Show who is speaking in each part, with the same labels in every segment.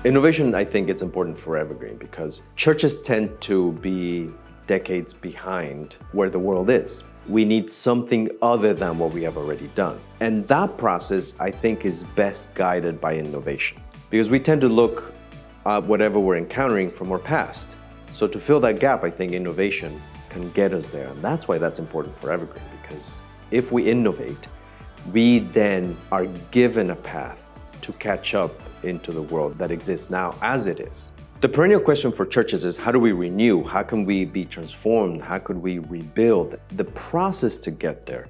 Speaker 1: Innovation, I think it's important for Evergreen because churches tend to be decades behind where the world is. We need something other than what we have already done. And that process, I think, is best guided by innovation because we tend to look at whatever we're encountering from our past. So to fill that gap, I think innovation can get us there. And that's why that's important for Evergreen, because if we innovate, we then are given a path to catch up into the world that exists now as it is. The perennial question for churches is, how do we renew? How can we be transformed? How could we rebuild? The process to get there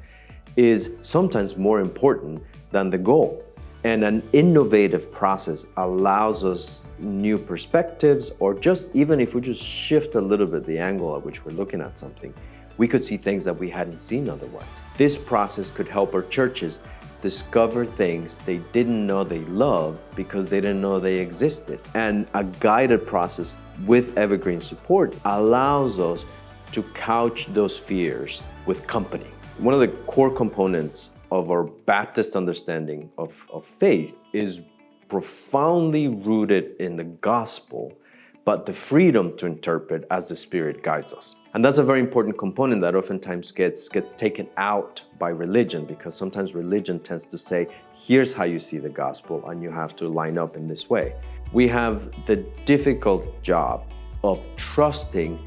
Speaker 1: is sometimes more important than the goal. And an innovative process allows us new perspectives, or just even if we just shift a little bit the angle at which we're looking at something, we could see things that we hadn't seen otherwise. This process could help our churches discover things they didn't know they loved because they didn't know they existed. And a guided process with Evergreen support allows us to couch those fears with company. One of the core components of our Baptist understanding of faith is profoundly rooted in the gospel, but the freedom to interpret as the Spirit guides us. And that's a very important component that oftentimes gets taken out by religion, because sometimes religion tends to say, here's how you see the gospel and you have to line up in this way. We have the difficult job of trusting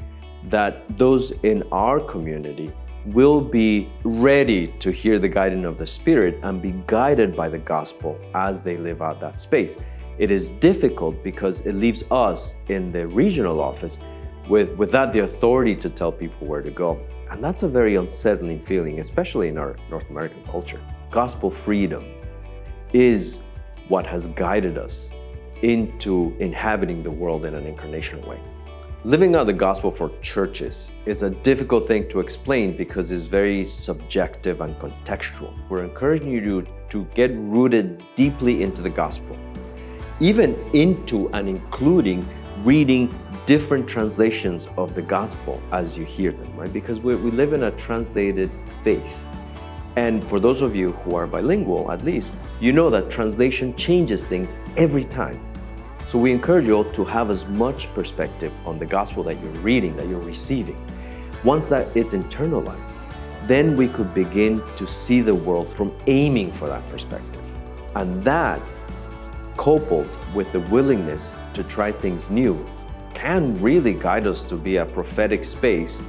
Speaker 1: that those in our community will be ready to hear the guiding of the Spirit and be guided by the gospel as they live out that space. It is difficult because it leaves us in the regional office without the authority to tell people where to go. And that's a very unsettling feeling, especially in our North American culture. Gospel freedom is what has guided us into inhabiting the world in an incarnational way. Living out the gospel for churches is a difficult thing to explain because it's very subjective and contextual. We're encouraging you to get rooted deeply into the gospel, even into and including reading different translations of the gospel as you hear them, right? Because we live in a translated faith. And for those of you who are bilingual, at least, you know that translation changes things every time. So we encourage you all to have as much perspective on the gospel that you're reading, that you're receiving. Once that it's internalized, then we could begin to see the world from aiming for that perspective. And that, coupled with the willingness to try things new, can really guide us to be a prophetic space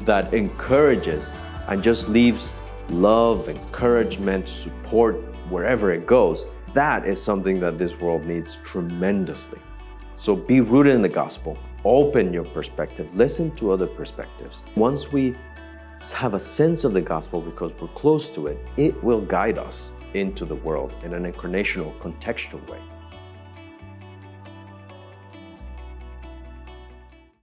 Speaker 1: that encourages and just leaves love, encouragement, support wherever it goes. That is something that this world needs tremendously. So be rooted in the gospel, open your perspective, listen to other perspectives. Once we have a sense of the gospel because we're close to it, it will guide us into the world in an incarnational, contextual way.